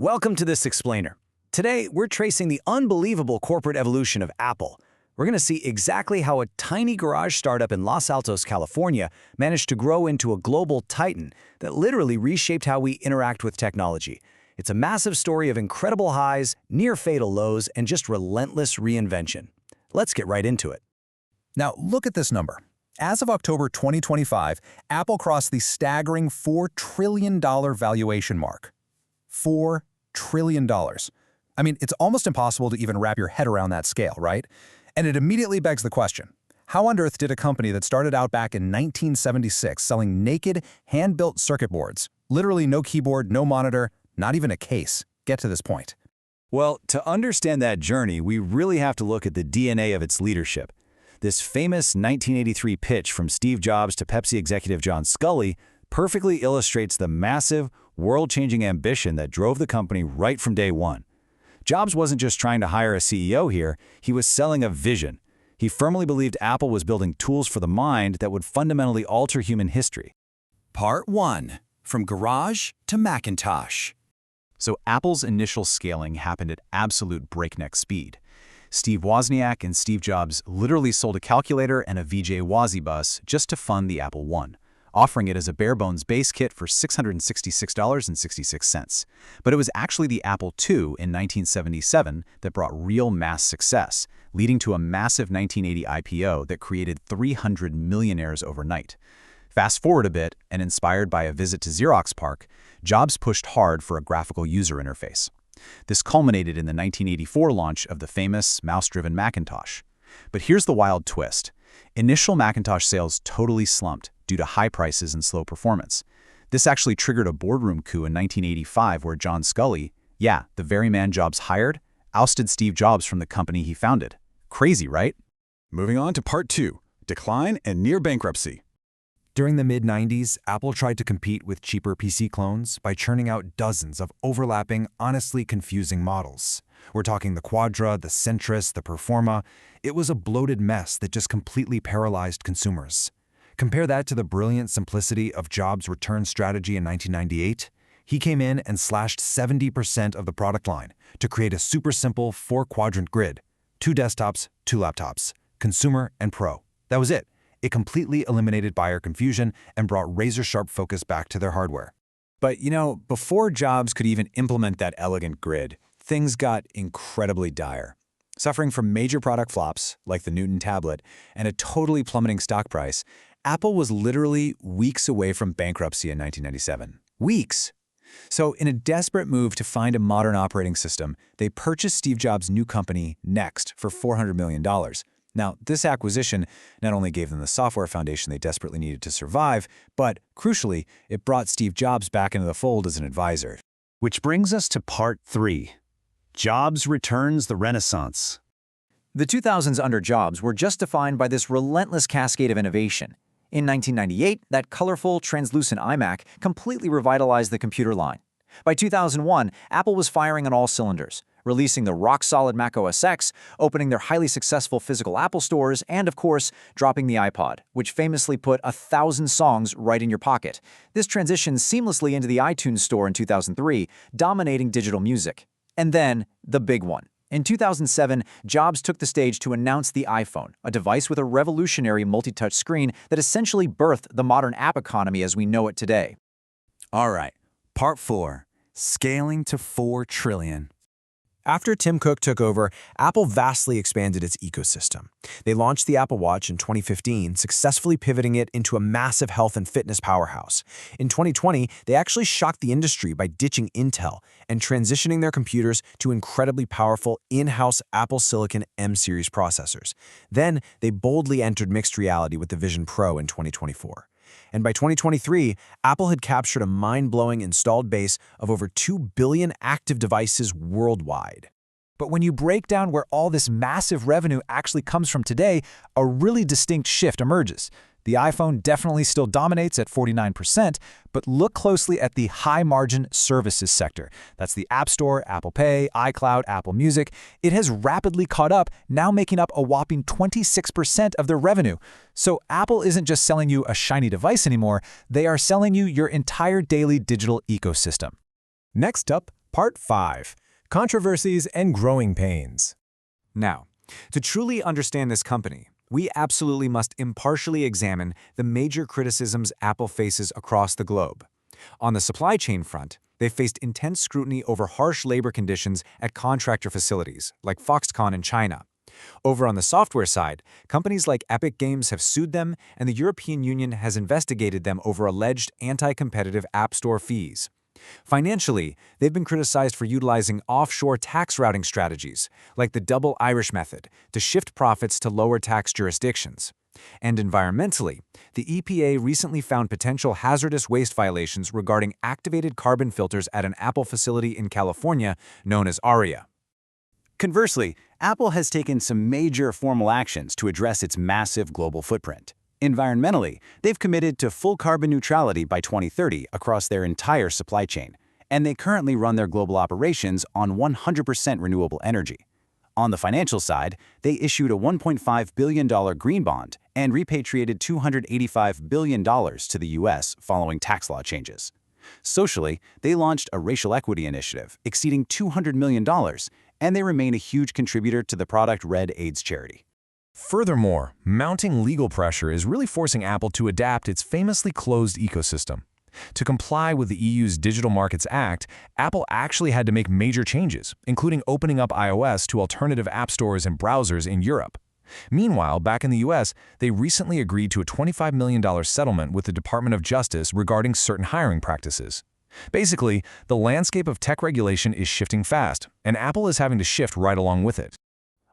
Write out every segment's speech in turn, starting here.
Welcome to This Explainer. Today, we're tracing the unbelievable corporate evolution of Apple. We're going to see exactly how a tiny garage startup in Los Altos, California managed to grow into a global titan that literally reshaped how we interact with technology. It's a massive story of incredible highs, near-fatal lows, and just relentless reinvention. Let's get right into it. Now, look at this number. As of October 2025, Apple crossed the staggering $4 trillion valuation mark. $4 trillion. I mean, it's almost impossible to even wrap your head around that scale, right? And it immediately begs the question, how on earth did a company that started out back in 1976 selling naked, hand-built circuit boards, literally no keyboard, no monitor, not even a case, get to this point? Well, to understand that journey, we really have to look at the DNA of its leadership. This famous 1983 pitch from Steve Jobs to Pepsi executive John Sculley perfectly illustrates the massive, world-changing ambition that drove the company right from day one. Jobs wasn't just trying to hire a CEO here, he was selling a vision. He firmly believed Apple was building tools for the mind that would fundamentally alter human history. Part 1. From Garage to Macintosh. So Apple's initial scaling happened at absolute breakneck speed. Steve Wozniak and Steve Jobs literally sold a calculator and a VJ Wozy bus just to fund the Apple I, offering it as a bare-bones base kit for $666.66. But it was actually the Apple II in 1977 that brought real mass success, leading to a massive 1980 IPO that created 300 millionaires overnight. Fast forward a bit, and inspired by a visit to Xerox PARC, Jobs pushed hard for a graphical user interface. This culminated in the 1984 launch of the famous mouse-driven Macintosh. But here's the wild twist. Initial Macintosh sales totally slumped due to high prices and slow performance. This actually triggered a boardroom coup in 1985 where John Sculley, yeah, the very man Jobs hired, ousted Steve Jobs from the company he founded. Crazy, right? Moving on to Part 2, Decline and Near Bankruptcy. During the mid-90s, Apple tried to compete with cheaper PC clones by churning out dozens of overlapping, honestly confusing models. We're talking the Quadra, the Centris, the Performa. It was a bloated mess that just completely paralyzed consumers. Compare that to the brilliant simplicity of Jobs' return strategy in 1998. He came in and slashed 70% of the product line to create a super simple 4-quadrant grid. 2 desktops, 2 laptops, consumer and pro. That was it. It completely eliminated buyer confusion and brought razor-sharp focus back to their hardware. But, before Jobs could even implement that elegant grid, things got incredibly dire. Suffering from major product flops, like the Newton tablet, and a totally plummeting stock price, Apple was literally weeks away from bankruptcy in 1997. Weeks! So, in a desperate move to find a modern operating system, they purchased Steve Jobs' new company, Next, for $400 million. Now, this acquisition not only gave them the software foundation they desperately needed to survive, but, crucially, it brought Steve Jobs back into the fold as an advisor. Which brings us to Part 3. Jobs returns the Renaissance. The 2000s under Jobs were just defined by this relentless cascade of innovation. In 1998, that colorful, translucent iMac completely revitalized the computer line. By 2001, Apple was firing on all cylinders, releasing the rock-solid Mac OS X, opening their highly successful physical Apple stores, and, of course, dropping the iPod, which famously put 1,000 songs right in your pocket. This transitioned seamlessly into the iTunes Store in 2003, dominating digital music. And then, the big one. In 2007, Jobs took the stage to announce the iPhone, a device with a revolutionary multi-touch screen that essentially birthed the modern app economy as we know it today. All right, Part 4. Scaling to $4 trillion. After Tim Cook took over, Apple vastly expanded its ecosystem. They launched the Apple Watch in 2015, successfully pivoting it into a massive health and fitness powerhouse. In 2020, they actually shocked the industry by ditching Intel and transitioning their computers to incredibly powerful in-house Apple Silicon M-series processors. Then, they boldly entered mixed reality with the Vision Pro in 2024. And by 2023, Apple had captured a mind-blowing installed base of over 2 billion active devices worldwide. But when you break down where all this massive revenue actually comes from today, a really distinct shift emerges. The iPhone definitely still dominates at 49%, but look closely at the high-margin services sector. That's the App Store, Apple Pay, iCloud, Apple Music. It has rapidly caught up, now making up a whopping 26% of their revenue. So Apple isn't just selling you a shiny device anymore, they are selling you your entire daily digital ecosystem. Next up, Part 5. Controversies and Growing Pains. Now, to truly understand this company, we absolutely must impartially examine the major criticisms Apple faces across the globe. On the supply chain front, they've faced intense scrutiny over harsh labor conditions at contractor facilities, like Foxconn in China. Over on the software side, companies like Epic Games have sued them, and the European Union has investigated them over alleged anti-competitive App Store fees. Financially, they've been criticized for utilizing offshore tax routing strategies, like the double Irish method, to shift profits to lower tax jurisdictions. And environmentally, the EPA recently found potential hazardous waste violations regarding activated carbon filters at an Apple facility in California known as ARIA. Conversely, Apple has taken some major formal actions to address its massive global footprint. Environmentally, they've committed to full carbon neutrality by 2030 across their entire supply chain, and they currently run their global operations on 100% renewable energy. On the financial side, they issued a $1.5 billion green bond and repatriated $285 billion to the U.S. following tax law changes. Socially, they launched a racial equity initiative exceeding $200 million, and they remain a huge contributor to the Product Red AIDS charity. Furthermore, mounting legal pressure is really forcing Apple to adapt its famously closed ecosystem. To comply with the EU's Digital Markets Act, Apple actually had to make major changes, including opening up iOS to alternative app stores and browsers in Europe. Meanwhile, back in the US, they recently agreed to a $25 million settlement with the Department of Justice regarding certain hiring practices. Basically, the landscape of tech regulation is shifting fast, and Apple is having to shift right along with it.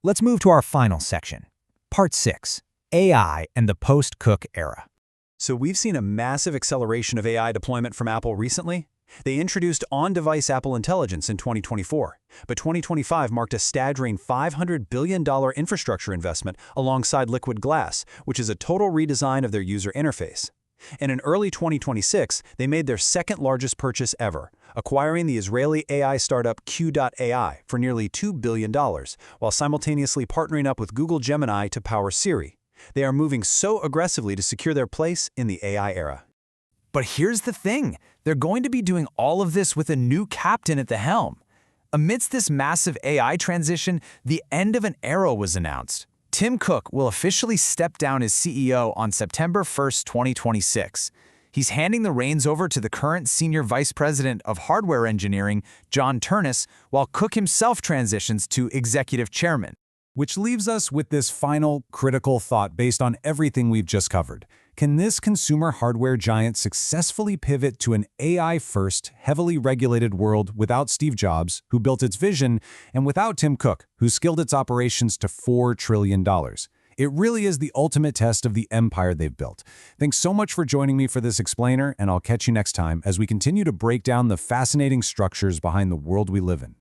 Let's move to our final section. Part 6. AI and the post-Cook era. So we've seen a massive acceleration of AI deployment from Apple recently. They introduced on-device Apple Intelligence in 2024, but 2025 marked a staggering $500 billion infrastructure investment alongside Liquid Glass, which is a total redesign of their user interface. And in early 2026, they made their second-largest purchase ever, acquiring the Israeli AI startup Q.ai for nearly $2 billion, while simultaneously partnering up with Google Gemini to power Siri. They are moving so aggressively to secure their place in the AI era. But here's the thing. They're going to be doing all of this with a new captain at the helm. Amidst this massive AI transition, the end of an era was announced. Tim Cook will officially step down as CEO on September 1, 2026. He's handing the reins over to the current Senior Vice President of Hardware Engineering, John Ternus, while Cook himself transitions to Executive Chairman. Which leaves us with this final, critical thought based on everything we've just covered. Can this consumer hardware giant successfully pivot to an AI-first, heavily regulated world without Steve Jobs, who built its vision, and without Tim Cook, who scaled its operations to $4 trillion? It really is the ultimate test of the empire they've built. Thanks so much for joining me for this explainer, and I'll catch you next time as we continue to break down the fascinating structures behind the world we live in.